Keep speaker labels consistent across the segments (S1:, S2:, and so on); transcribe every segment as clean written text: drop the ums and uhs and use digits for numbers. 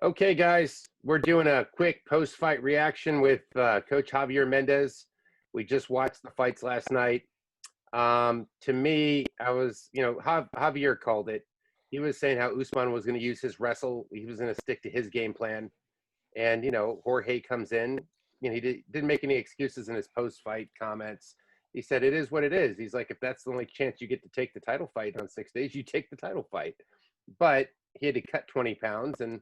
S1: Okay, guys, we're doing a quick post-fight reaction with Coach Javier Mendez. We just watched the fights last night. To me, I was, Javier called it. He was saying how Usman was going to use his wrestle. He was going to stick to his game plan. And, Jorge comes in. He didn't make any excuses in his post-fight comments. He said, it is what it is. He's like, if that's the only chance you get to take the title fight on 6 days, you take the title fight. But he had to cut 20 pounds, and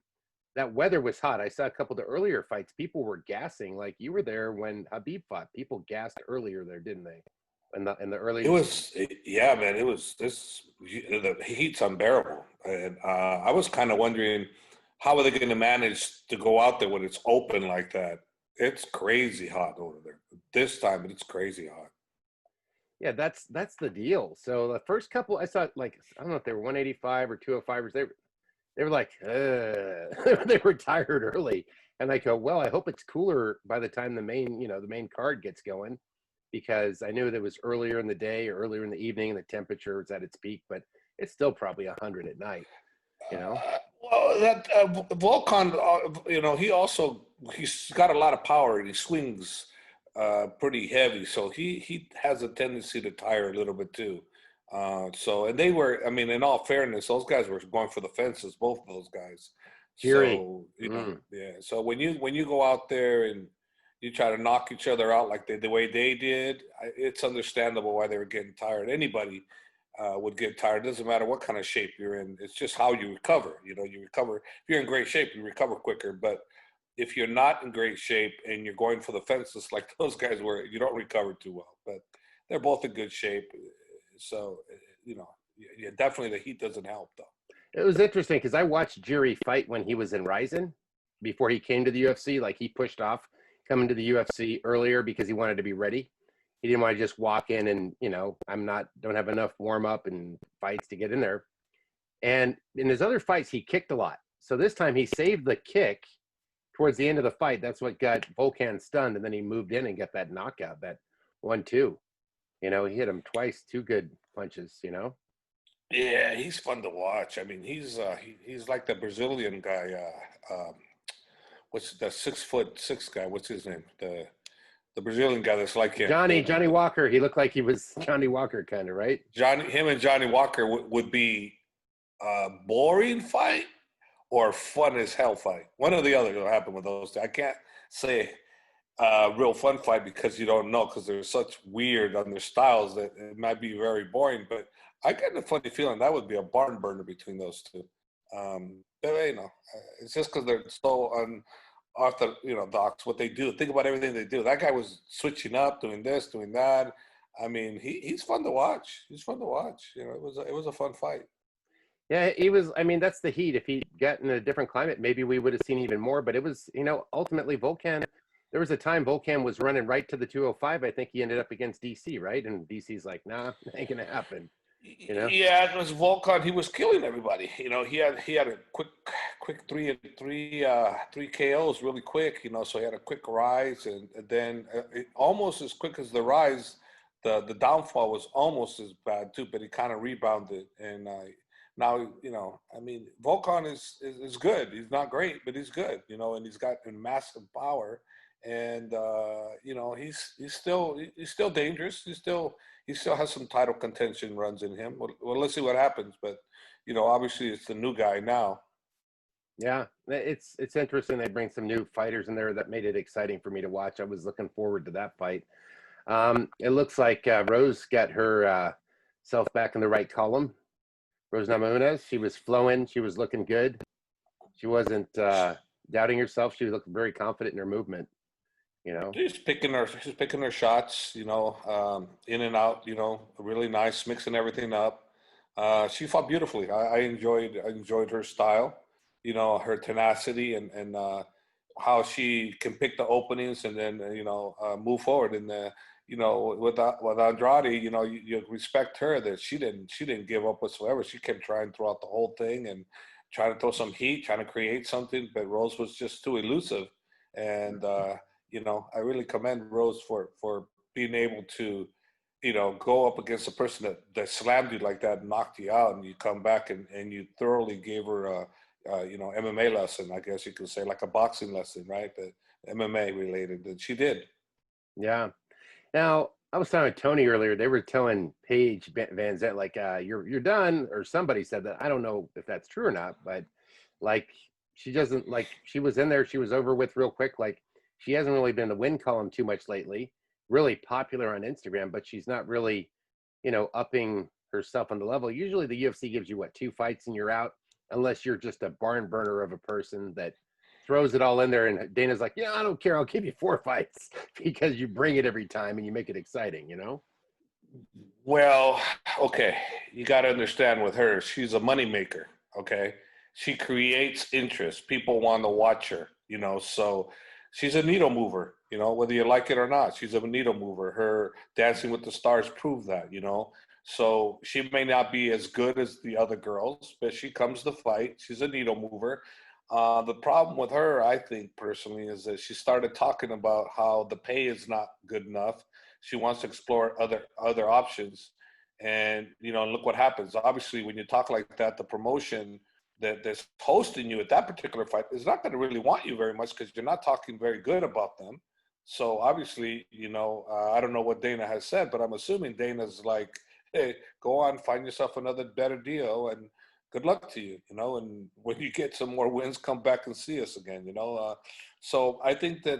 S1: that weather was hot. I saw a couple of the earlier fights. People were gassing. Like you were there when Habib fought. People gassed earlier there, didn't they? In the early.
S2: Yeah, man. It was the heat's unbearable, and I was kind of wondering how are they going to manage to go out there when it's open like that. It's crazy hot over there. This time, it's crazy hot.
S1: Yeah, that's the deal. So the first couple, I saw like I don't know if they were 185 or 205ers. They were like, they were tired early, and I go, well, I hope it's cooler by the time the main card gets going, because I knew that it was earlier in the day or earlier in the evening and the temperature was at its peak, but it's still probably 100 at night, you know?
S2: Well, that Volkan, he's got a lot of power and he swings pretty heavy, so he has a tendency to tire a little bit too. And they were, I mean, in all fairness, those guys were going for the fences, both of those guys.
S1: Fury.
S2: So yeah. So when you go out there and you try to knock each other out like the way they did, it's understandable why they were getting tired. Anybody would get tired. It doesn't matter what kind of shape you're in. It's just how you recover. You recover. If you're in great shape, you recover quicker. But if you're not in great shape and you're going for the fences like those guys were, you don't recover too well. But they're both in good shape. So, yeah, definitely the heat doesn't help, though.
S1: It was interesting because I watched Jiri fight when he was in Ryzen before he came to the UFC. Like he pushed off coming to the UFC earlier because he wanted to be ready. He didn't want to just walk in and, don't have enough warm up and fights to get in there. And in his other fights, he kicked a lot. So this time he saved the kick towards the end of the fight. That's what got Volkan stunned. And then he moved in and got that knockout, that 1-2. He hit him twice, two good punches,
S2: Yeah, he's fun to watch. I mean, he's like the Brazilian guy. What's the 6'6" guy? What's his name? The Brazilian guy that's like him.
S1: Johnny Walker. He looked like he was Johnny Walker, kind of, right?
S2: Him and Johnny Walker would be a boring fight or fun as hell fight. One or the other will happen with those two. I can't say real fun fight because you don't know, because they're such weird on their styles that it might be very boring. But I get a funny feeling that would be a barn burner between those two. But, it's just because they're so unorthodox what they do. Think about everything they do. That guy was switching up, doing this, doing that. I mean, he's fun to watch. He's fun to watch. It was a fun fight.
S1: Yeah, he was. I mean, that's the heat. If he got in a different climate, maybe we would have seen even more. But it was, ultimately Volkan. There was a time Volkan was running right to the 205. I think he ended up against DC, right? And DC's like, nah, ain't gonna happen.
S2: Yeah, it was Volkan. He was killing everybody. He had a quick three KOs really quick. So he had a quick rise, and then almost as quick as the rise, the downfall was almost as bad too. But he kind of rebounded, and now I mean, Volkan is good. He's not great, but he's good. And he's got massive power, and he's still dangerous. He still has some title contention runs in him. Well, let's see what happens. But obviously it's the new guy now.
S1: Yeah, it's interesting. They bring some new fighters in there that made it exciting for me to watch. I was looking forward to that fight. It looks like Rose got her self back in the right column. Rose Namajunas, she was flowing. She was looking good. She wasn't doubting herself. She was looking very confident in her movement.
S2: She's picking her shots, in and out, really nice, mixing everything up. She fought beautifully. I enjoyed her style, her tenacity and how she can pick the openings and then, move forward. And, with Andrade, you respect her that she didn't give up whatsoever. She kept trying throughout the whole thing and trying to throw some heat, trying to create something, but Rose was just too elusive. And, I really commend Rose for being able to, go up against a person that slammed you like that and knocked you out, and you come back and you thoroughly gave her MMA lesson, I guess you could say, like a boxing lesson, right? But MMA related, and she did.
S1: Yeah. Now, I was talking to Tony earlier. They were telling Paige VanZant, like, you're done, or somebody said that. I don't know if that's true or not, but like, she doesn't, like, she was in there, she was over with real quick. Like, she hasn't really been in the win column too much lately. Really popular on Instagram, but she's not really, upping herself on the level. Usually the UFC gives you what, 2 fights and you're out, unless you're just a barn burner of a person that throws it all in there. And Dana's like, yeah, I don't care. I'll give you 4 fights because you bring it every time and you make it exciting.
S2: Well, okay, you got to understand with her, she's a moneymaker. Okay, she creates interest. People want to watch her. So she's a needle mover. Whether you like it or not, she's a needle mover. Her Dancing with the Stars proved that. So she may not be as good as the other girls, but she comes to fight. She's a needle mover. The problem with her, I think personally, is that she started talking about how the pay is not good enough. She wants to explore other options, and look what happens. Obviously, when you talk like that, the promotion that's hosting you at that particular fight is not going to really want you very much because you're not talking very good about them. So obviously, I don't know what Dana has said, but I'm assuming Dana's like, hey, go on, find yourself another better deal, and good luck to you, and when you get some more wins, come back and see us again, so I think that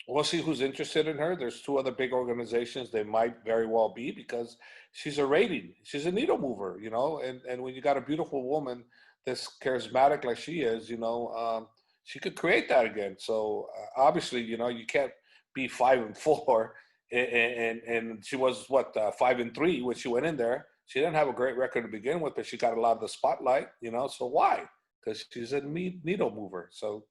S2: we'll see who's interested in her. There's 2 other big organizations. They might very well be, because she's a rating. She's a needle mover, and when you got a beautiful woman that's charismatic like she is, she could create that again. So obviously, you can't be 5-4, and she was 5-3 when she went in there. She didn't have a great record to begin with, but she got a lot of the spotlight, so why? Because she's a needle mover. So,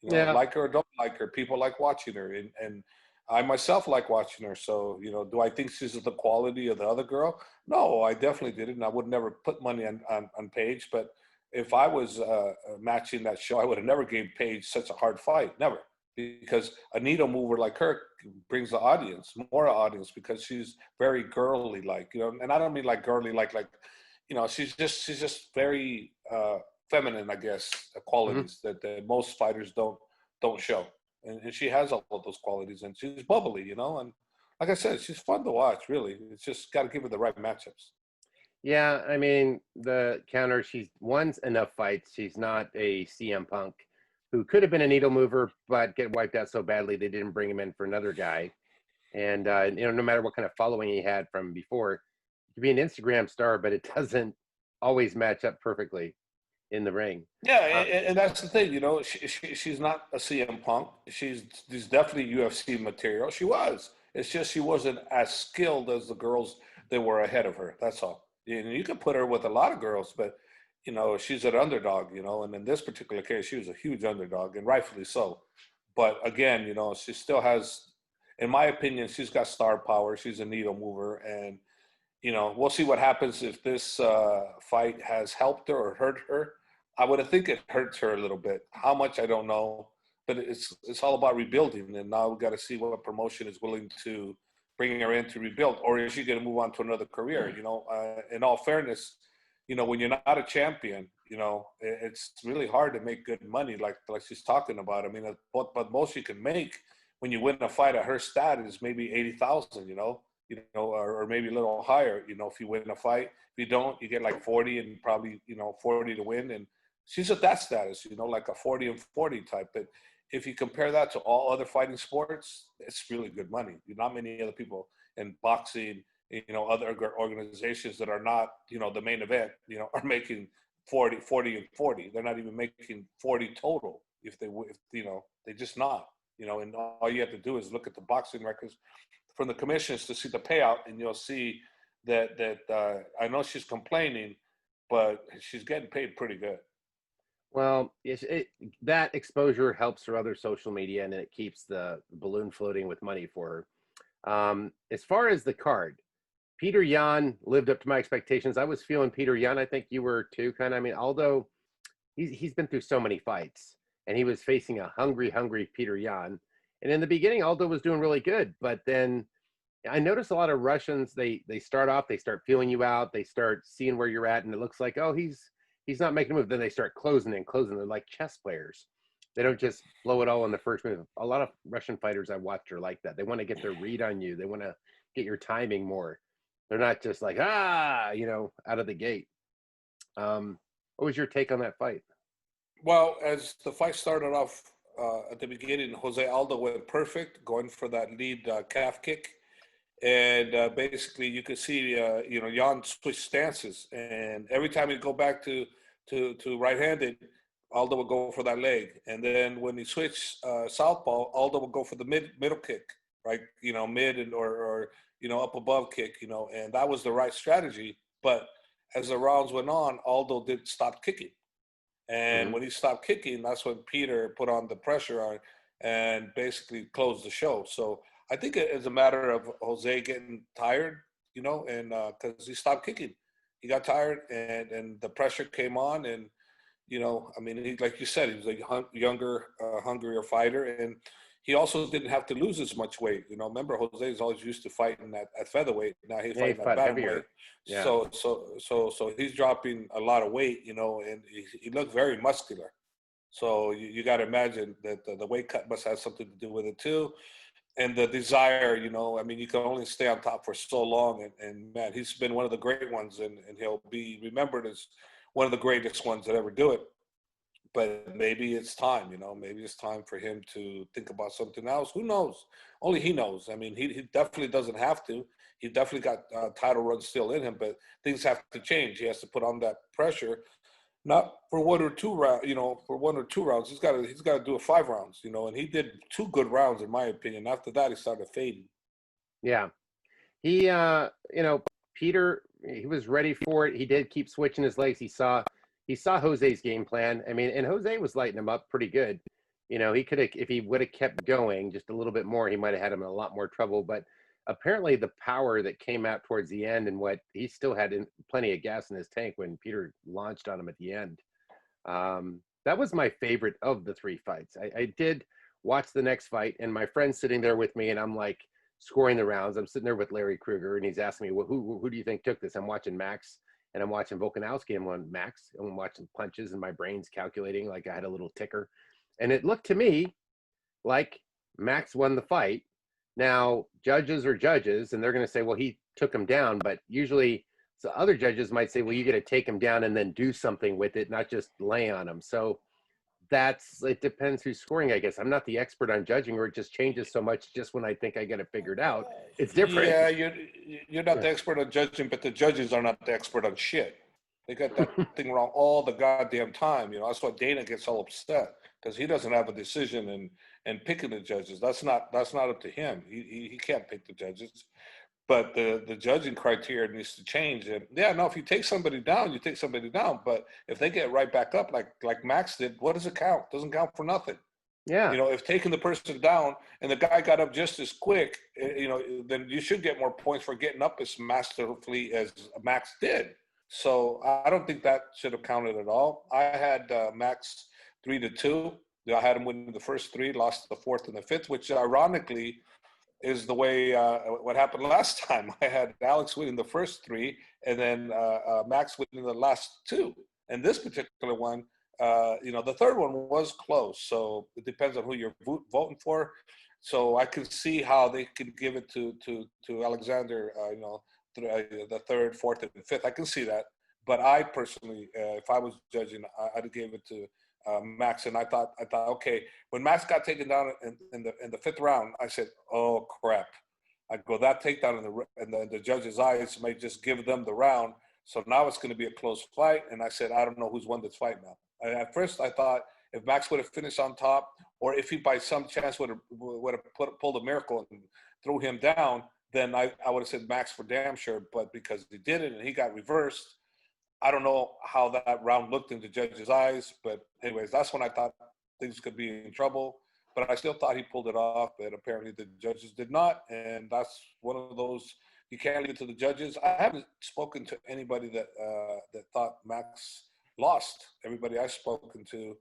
S1: Yeah.
S2: like her or don't like her, people like watching her. And I myself like watching her. So, do I think she's the quality of the other girl? No, I definitely didn't. I would never put money on Paige. But if I was matching that show, I would have never gave Paige such a hard fight. Never. Because a needle mover like her brings the audience, more audience, because she's very girly like, and I don't mean like girly like she's just very feminine, I guess,
S1: Mm-hmm.
S2: qualities that most fighters don't show. And she has all of those qualities, and she's bubbly, and like I said, she's fun to watch, really. It's just got to give her the right matchups.
S1: Yeah, I mean, the counter, she's won enough fights. She's not a CM Punk who could have been a needle mover, but get wiped out so badly they didn't bring him in for another guy. And, no matter what kind of following he had from before, he could be an Instagram star, but it doesn't always match up perfectly in the ring.
S2: Yeah,
S1: Uh,
S2: and that's the thing, she's not a CM Punk. She's definitely UFC material. She was. It's just she wasn't as skilled as the girls that were ahead of her. That's all. And you can put her with a lot of girls, but she's an underdog, and in this particular case, she was a huge underdog, and rightfully so. But again, she still has, in my opinion, she's got star power. She's a needle mover, and we'll see what happens if this fight has helped her or hurt her. I would think it hurts her a little bit. How much, I don't know, but it's all about rebuilding, and now we've got to see what promotion is willing to bring her in to rebuild, or is she going to move on to another career? In all fairness, when you're not a champion, it's really hard to make good money, like she's talking about. I mean, but most you can make when you win a fight at her status, maybe 80,000. Or maybe a little higher. If you win a fight, if you don't, you get like 40 and probably 40 to win. And she's at that status, like a 40-40 type. But if you compare that to all other fighting sports, it's really good money. Not many other people in boxing, other organizations that are not, the main event, are making 40 and 40. They're not even making 40 total if they're just not, and all you have to do is look at the boxing records from the commissions to see the payout, and you'll see that I know she's complaining, but she's getting paid pretty good.
S1: well, that exposure helps her other social media, and it keeps the balloon floating with money for her. As far as the card, Petr Yan lived up to my expectations. I was feeling Petr Yan. I think you were too, kind of. I mean, Aldo, he's been through so many fights, and he was facing a hungry Petr Yan. And in the beginning, Aldo was doing really good, but then I noticed a lot of Russians. They start off, they start feeling you out, they start seeing where you're at, and it looks like, oh, he's not making a move. Then they start closing and closing. They're like chess players. They don't just blow it all in the first move. A lot of Russian fighters I watched are like that. They want to get their read on you. They want to get your timing more. They're not just like, out of the gate. What was your take on that fight?
S2: Well, as the fight started off at the beginning, Jose Aldo went perfect, going for that lead calf kick. And basically, you could see, Jan switch stances. And every time he'd go back to right-handed, Aldo would go for that leg. And then when he switched southpaw, Aldo would go for the middle kick, right? Mid or up above kick, and that was the right strategy. But as the rounds went on, Aldo did stop kicking. And when he stopped kicking, that's when Petr put on the pressure on and basically closed the show. So I think it's a matter of Jose getting tired, and because he stopped kicking. He got tired and the pressure came on. And, like you said, he was a younger, hungrier fighter. And he also didn't have to lose as much weight. Remember, Jose is always used to fighting at featherweight. Now he's fighting at bantamweight.
S1: Yeah.
S2: So he's dropping a lot of weight, and he looked very muscular. So you got to imagine that the weight cut must have something to do with it too. And the desire, you can only stay on top for so long. And man, he's been one of the great ones, and he'll be remembered as one of the greatest ones that ever do it. But maybe it's time, maybe it's time for him to think about something else. Who knows? Only he knows. He definitely doesn't have to. He definitely got title runs still in him, but things have to change. He has to put on that pressure, not for one or two rounds. For 1 or 2 rounds, he's got to do it 5 rounds. And he did 2 good rounds in my opinion. After that, he started fading.
S1: Yeah, he, Petr, he was ready for it. He did keep switching his legs. He saw Jose's game plan. And Jose was lighting him up pretty good. He could have, if he would have kept going just a little bit more, he might have had him in a lot more trouble. But apparently the power that came out towards the end, and what he still had plenty of gas in his tank when Petr launched on him at the end. That was my favorite of the 3 fights. I did watch the next fight, and my friend's sitting there with me, and I'm like scoring the rounds. I'm sitting there with Larry Kruger, and he's asking me, well, who do you think took this? I'm watching Max. And I'm watching Volkan Oezdemir, I'm on Max, and I'm watching punches, and my brain's calculating like I had a little ticker. And it looked to me like Max won the fight. Now, judges are judges, and they're going to say, well, he took him down. But usually, so other judges might say, well, you got to take him down and then do something with it, not just lay on him. So it depends who's scoring, I guess. I'm not the expert on judging, or it just changes so much just when I think I get it figured out. It's different.
S2: Yeah, you're not the expert on judging, but the judges are not the expert on shit. They got that thing wrong all the goddamn time. That's why Dana gets all upset, because he doesn't have a decision in picking the judges. That's not up to him. He can't pick the judges. But the judging criteria needs to change. And if you take somebody down, you take somebody down. But if they get right back up, like Max did, what does it count? It doesn't count for nothing.
S1: Yeah.
S2: If taking the person down and the guy got up just as quick, then you should get more points for getting up as masterfully as Max did. So I don't think that should have counted at all. I had Max 3-2. I had him winning the first 3, lost the 4th and the 5th, which ironically is the way what happened last time. I had Alex winning the first 3, and then Max winning the last 2. And this particular one, the third one was close. So it depends on who you're voting for. So I can see how they could give it to Alexander, the 3rd, 4th, and 5th. I can see that. But I personally, if I was judging, I'd have gave it to Max. And I thought, okay, when Max got taken down in the 5th round, I said, oh crap. I go, that takedown in the judge's eyes may just give them the round. So now it's going to be a close fight. And I said, I don't know who's won this fight now. At first, I thought if Max would have finished on top, or if he by some chance would have pulled a miracle and threw him down, then I would have said Max for damn sure. But because he didn't and he got reversed, I don't know how that round looked in the judge's eyes. But anyways, that's when I thought things could be in trouble. But I still thought he pulled it off. But apparently the judges did not. And that's one of those, you can't leave it to the judges. I haven't spoken to anybody that thought Max lost. Everybody I've spoken to,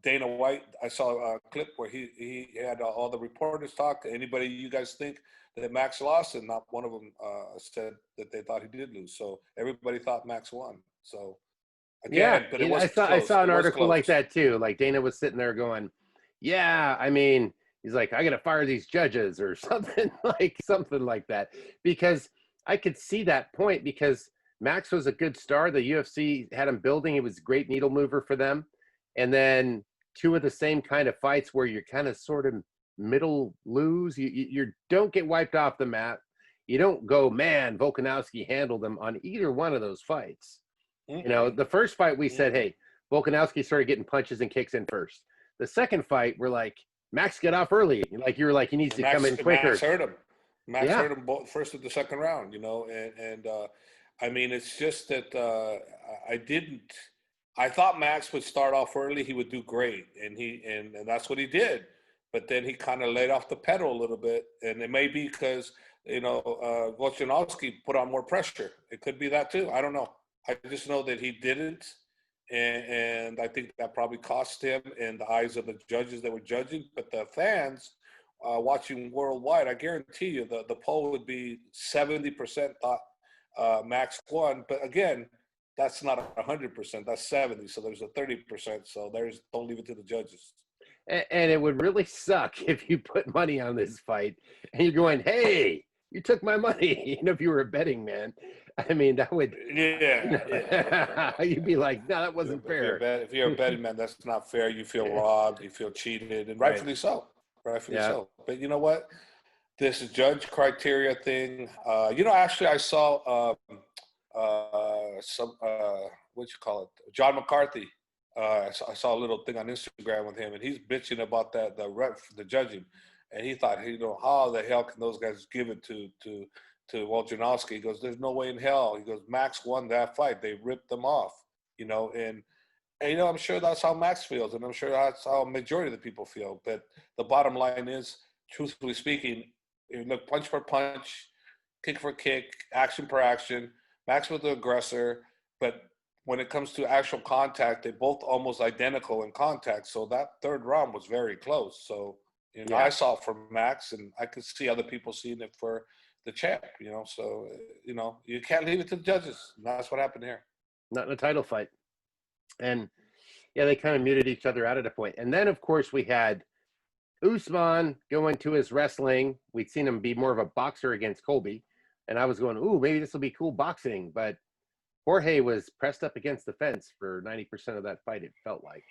S2: Dana White, I saw a clip where he had all the reporters talk. Anybody you guys think that Max lost? And not one of them said that they thought he did lose. So everybody thought Max won. So
S1: Yeah,
S2: again, but it was
S1: I
S2: close.
S1: saw an
S2: It was
S1: article like
S2: close.
S1: that too. Like Dana was sitting there going, "Yeah, I mean," he's like, "I got to fire these judges or something like that," because I could see that point because Max was a good star. The UFC had him building. He was a great needle mover for them, and then two of the same kind of fights where you're kind of sort of middle lose. You don't get wiped off the mat. You don't go, man, Volkanovski handled them on either one of those fights. You know,
S2: Mm-mm.
S1: the first fight we said,
S2: Mm-mm.
S1: hey, Volkanovski started getting punches and kicks in first. The second fight, we're like, Max got off early. Like you were like, he needs to come in
S2: Max
S1: quicker.
S2: hurt him. Max
S1: Yeah.
S2: hurt him both first and the second round, you know, and I mean, it's just that I didn't. I thought Max would start off early. He would do great, and that's what he did. But then he kind of laid off the pedal a little bit, and it may be because Volkanovski put on more pressure. It could be that too. I don't know. I just know that he didn't, and I think that probably cost him in the eyes of the judges that were judging. But the fans watching worldwide, I guarantee you the poll would be 70% thought Max won. But again, that's not 100%. That's 70. So there's a 30%. So don't leave it to the judges.
S1: And it would really suck if you put money on this fight and you're going, hey, you took my money. You know, if you were a betting man, I mean, that would,
S2: Yeah.
S1: you'd be like, no, that wasn't fair.
S2: If you're a betting man, that's not fair. You feel robbed. You feel cheated, and
S1: Right.
S2: rightfully so. Rightfully
S1: Yeah.
S2: so. But you know what? This judge criteria thing. Actually, I saw some what you call it, John McCarthy. I saw a little thing on Instagram with him, and he's bitching about the judging, and he thought, how the hell can those guys give it to Volkanovski? He goes, there's no way in hell. He goes, Max won that fight. They ripped them off, and I'm sure that's how Max feels, and I'm sure that's how a majority of the people feel. But the bottom line is, truthfully speaking, if you look punch for punch, kick for kick, action per action, Max was the aggressor, but when it comes to actual contact, they're both almost identical in contact. So that third round was very close. So
S1: Yeah.
S2: I saw it for Max, and I could see other people seeing it for the champ. So you can't leave it to the judges. And that's what happened here.
S1: Not in a title fight. And yeah, they kind of muted each other out at a point. And then, of course, we had Usman going to his wrestling. We'd seen him be more of a boxer against Colby. And I was going, ooh, maybe this will be cool boxing. But Jorge was pressed up against the fence for 90% of that fight, it felt like,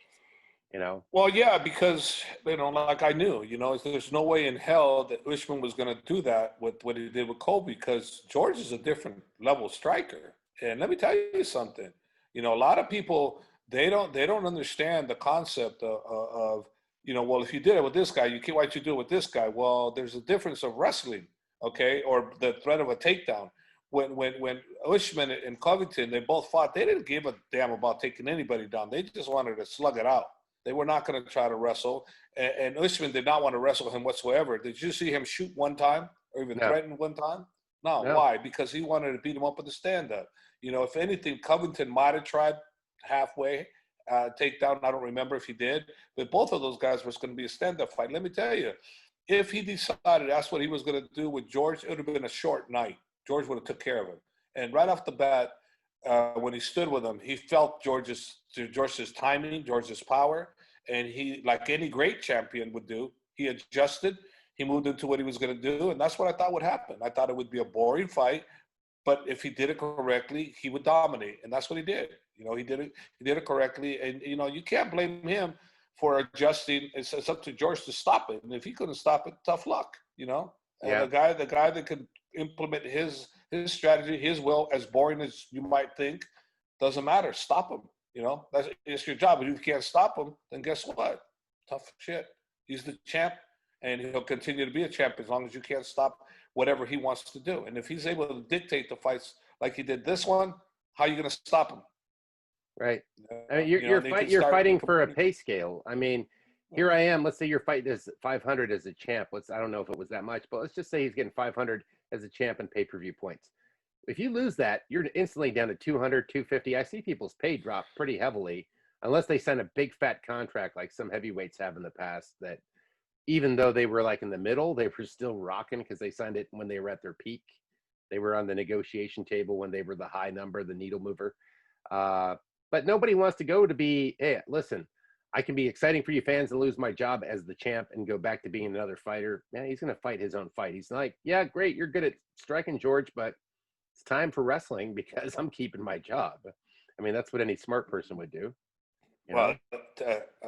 S2: Well, yeah, because, like I knew, there's no way in hell that Usman was going to do that with what he did with Colby, because George is a different level striker. And let me tell you something. A lot of people, they don't understand the concept of well, if you did it with this guy, why'd you do it with this guy? Well, there's a difference of wrestling, okay, or the threat of a takedown. When Usman and Covington, they both fought, they didn't give a damn about taking anybody down. They just wanted to slug it out. They were not going to try to wrestle. And Usman did not want to wrestle him whatsoever. Did you see him shoot one time or even threaten one time? No. Why? Because he wanted to beat him up with a stand-up. If anything, Covington might have tried halfway takedown. I don't remember if he did. But both of those guys was going to be a stand-up fight. Let me tell you, if he decided that's what he was going to do with George, it would have been a short night. George would have took care of him. And right off the bat, when he stood with him, he felt George's timing, George's power, and he, like any great champion would do, he adjusted, he moved into what he was going to do, and that's what I thought would happen. I thought it would be a boring fight, but if he did it correctly, he would dominate, and that's what he did. He did it correctly, and you can't blame him for adjusting. It's up to George to stop it, and if he couldn't stop it, tough luck. And the guy that could implement his strategy, his will, as boring as you might think, doesn't matter. Stop him. It's your job. But if you can't stop him, then guess what? Tough shit. He's the champ, and he'll continue to be a champ as long as you can't stop whatever he wants to do. And if he's able to dictate the fights like he did this one, how are you going to stop him?
S1: Right. I mean, you're fighting for a pay scale. I mean, here I am. Let's say your fight is 500 as a champ. I don't know if it was that much, but let's just say he's getting 500 as a champ in pay-per-view points. If you lose that, you're instantly down to 200, 250. I see people's pay drop pretty heavily unless they sign a big fat contract like some heavyweights have in the past, that even though they were like in the middle, they were still rocking because they signed it when they were at their peak. They were on the negotiation table when they were the high number, the needle mover. But nobody wants to go to be, hey, listen, I can be exciting for you fans and lose my job as the champ and go back to being another fighter. Man, he's going to fight his own fight. He's like, yeah, great, you're good at striking, George, but it's time for wrestling because I'm keeping my job. I mean, that's what any smart person would do. You know?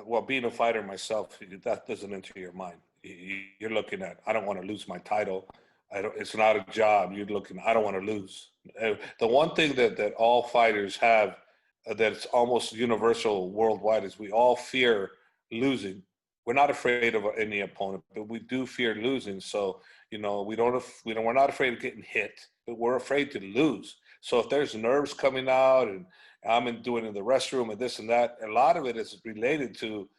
S2: Well, being a fighter myself, that doesn't enter your mind. You're looking at, I don't want to lose my title. I don't. It's not a job. You're looking, I don't want to lose. The one thing that all fighters have that's almost universal worldwide is we all fear losing. We're not afraid of any opponent, but we do fear losing. So, we're not afraid of getting hit, but we're afraid to lose. So if there's nerves coming out and I'm doing in the restroom and this and that, a lot of it is related to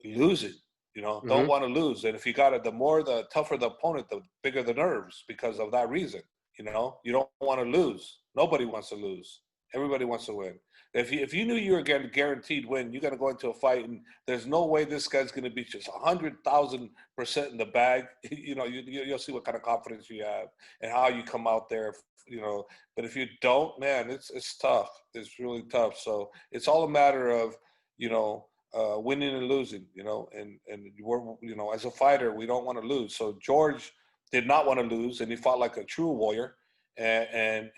S2: losing. Don't want to lose. And if you got it, the tougher the opponent, the bigger the nerves because of that reason. You don't want to lose. Nobody wants to lose. Everybody wants to win. If you knew you were getting guaranteed win, you're going to go into a fight and there's no way this guy's going to be just 100,000% in the bag. You'll see what kind of confidence you have and how you come out there. But if you don't, man, it's tough. It's really tough. So it's all a matter of winning and losing. And we're as a fighter, we don't want to lose. So George did not want to lose, and he fought like a true warrior. And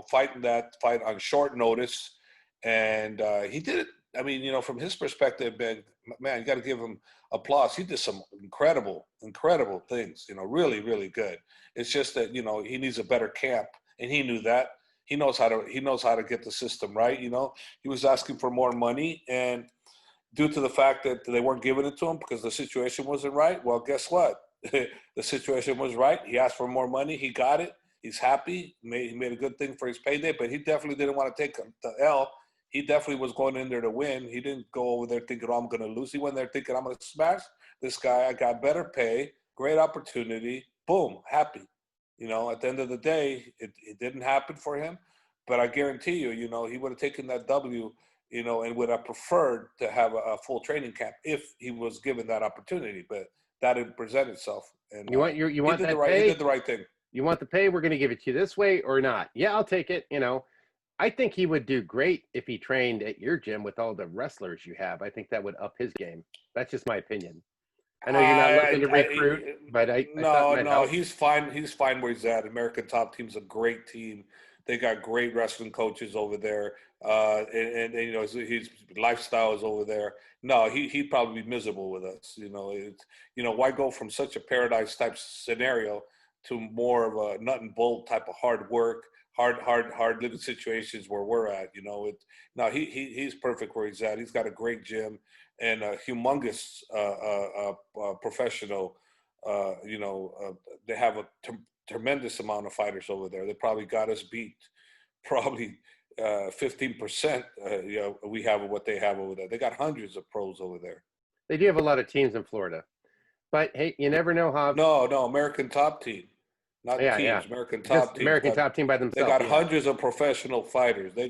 S2: fighting that fight on short notice, and he did it. I mean, from his perspective, man, you got to give him applause. He did some incredible things. Really, really good. It's just that he needs a better camp, and he knew that. He knows how to get the system right. He was asking for more money, and due to the fact that they weren't giving it to him because the situation wasn't right. Well, guess what? The situation was right. He asked for more money. He got it. He's happy. He made a good thing for his payday, but he definitely didn't want to take the L. He definitely was going in there to win. He didn't go over there thinking, oh, I'm going to lose. He went there thinking, I'm going to smash this guy. I got better pay, great opportunity. Boom, happy. At the end of the day, it didn't happen for him. But I guarantee you, he would have taken that W, and would have preferred to have a full training camp if he was given that opportunity. But that didn't present itself. And
S1: you want that pay?
S2: He did the right thing.
S1: You want the pay? We're going to give it to you this way or not? Yeah, I'll take it. I think he would do great if he trained at your gym with all the wrestlers you have. I think that would up his game. That's just my opinion. I know you're not looking to recruit, but
S2: no, he's fine. He's fine where he's at. American Top Team's a great team. They got great wrestling coaches over there, and his lifestyle is over there. No, he'd probably be miserable with us. Why go from such a paradise type scenario to more of a nut and bolt type of hard work, hard living situations where we're at? He's perfect where he's at. He's got a great gym and a humongous professional. They have a tremendous amount of fighters over there. They probably got us beat, probably 15%. We have what they have over there. They got hundreds of pros over there.
S1: They do have a lot of teams in Florida, but hey, you never know how.
S2: No, American Top Team, not teams. Yeah. American Top Team.
S1: American Top Team by themselves.
S2: They got hundreds of professional fighters.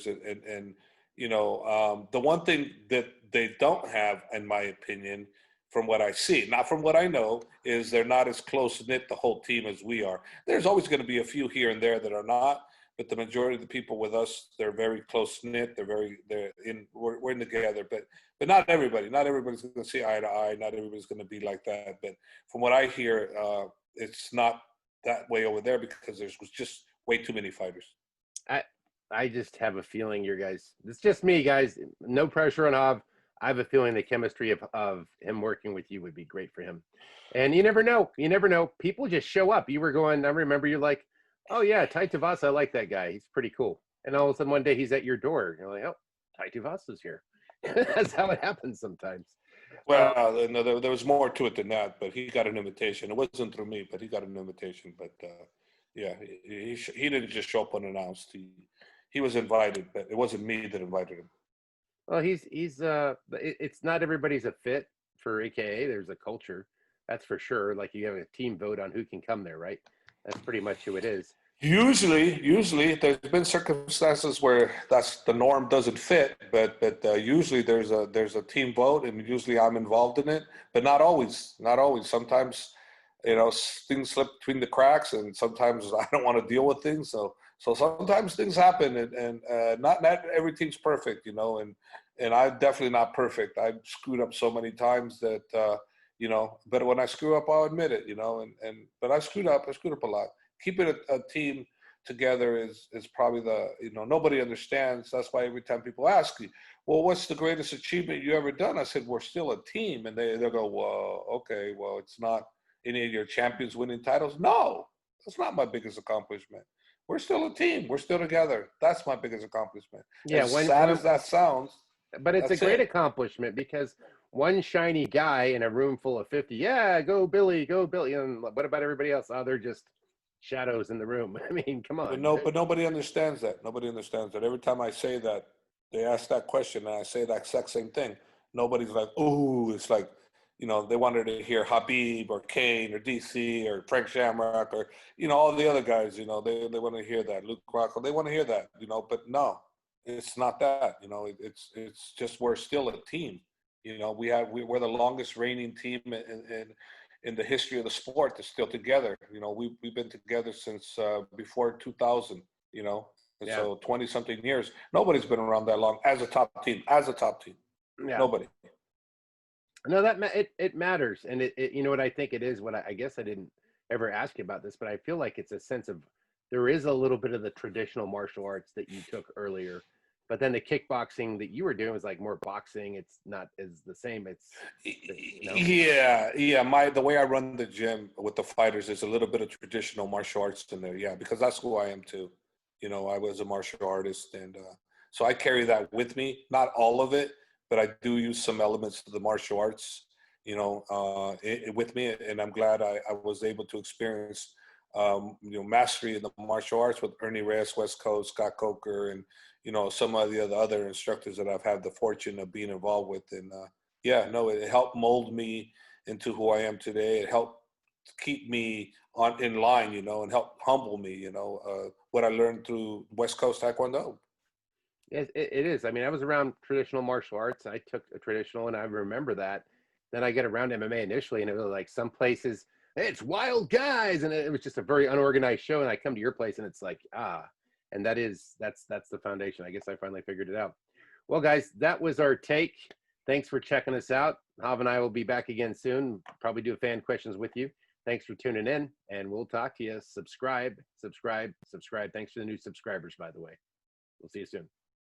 S2: And the one thing that they don't have, in my opinion, from what I see, not from what I know, is they're not as close-knit, the whole team, as we are. There's always going to be a few here and there that are not, but the majority of the people with us, they're very close-knit. We're in together, but not everybody. Not everybody's going to see eye to eye. Not everybody's going to be like that. But from what I hear, it's not that way over there because there's just way too many fighters.
S1: I just have a feeling you guys, it's just me, guys, no pressure on Hav. I have a feeling the chemistry of him working with you would be great for him. And you never know. People just show up. You were going, I remember you're like, oh yeah, Tai Tuivasa, I like that guy. He's pretty cool. And all of a sudden one day he's at your door. You're like, oh, Tai Tuivasa's here. That's how it happens sometimes.
S2: Well, no, there was more to it than that, but he got an invitation. It wasn't through me, but he got an invitation. But yeah, he didn't just show up unannounced. He was invited, but it wasn't me that invited him.
S1: Well, it's not everybody's a fit for AKA. There's a culture, that's for sure. Like you have a team vote on who can come there, right? That's pretty much who it is.
S2: Usually there's been circumstances where that's the norm doesn't fit, but usually there's a team vote, and usually I'm involved in it, but not always. Sometimes, things slip between the cracks, and sometimes I don't want to deal with things. So So sometimes things happen, and not every team's perfect, and I'm definitely not perfect. I've screwed up so many times that but when I screw up, I'll admit it, but I screwed up a lot. Keeping a team together is probably nobody understands. That's why every time people ask me, well, what's the greatest achievement you ever done? I said, we're still a team. And they'll go, well, okay, well, it's not any of your champions winning titles. No, that's not my biggest accomplishment. We're still a team. We're still together. That's my biggest accomplishment.
S1: Yeah,
S2: As sad as that sounds,
S1: but it's a
S2: that's
S1: great
S2: it.
S1: accomplishment because one shiny guy in a room full of 50, yeah, go Billy, go Billy. And what about everybody else? Oh, they're just shadows in the room. I mean, come on.
S2: But nobody understands that. Nobody understands that. Every time I say that, they ask that question, and I say that exact same thing. Nobody's like, oh, it's like, they wanted to hear Habib or Kane or DC or Frank Shamrock or, all the other guys, they want to hear that. Luke Rockhold, they want to hear that, but no, it's not that, it's just, we're still a team. We're the longest reigning team in the history of the sport that's still together. We've been together since before 2000, and
S1: Yeah.
S2: so 20 something years. Nobody's been around that long as a top team.
S1: Yeah.
S2: Nobody.
S1: No, it matters. And it you know what I think it is, I guess I didn't ever ask you about this, but I feel like it's a sense of, there is a little bit of the traditional martial arts that you took earlier, but then the kickboxing that you were doing was like more boxing. It's not as the same. It's
S2: Yeah. The way I run the gym with the fighters is a little bit of traditional martial arts in there. Yeah, because that's who I am too. I was a martial artist, and so I carry that with me. Not all of it, but I do use some elements of the martial arts, with me, and I'm glad I was able to experience, mastery in the martial arts with Ernie Reyes, West Coast, Scott Coker, and some of the other instructors that I've had the fortune of being involved with, and it helped mold me into who I am today. It helped keep me in line, and help humble me, what I learned through West Coast Taekwondo.
S1: it is. I mean, I was around traditional martial arts. I took a traditional, and I remember that. Then I get around MMA initially, and it was like some places, hey, it's wild guys, and it was just a very unorganized show. And I come to your place, and it's like, and that's the foundation. I guess I finally figured it out. Well, guys, that was our take. Thanks for checking us out. Hav and I will be back again soon. Probably do fan questions with you. Thanks for tuning in, and we'll talk to you. Subscribe. Thanks for the new subscribers, by the way. We'll see you soon.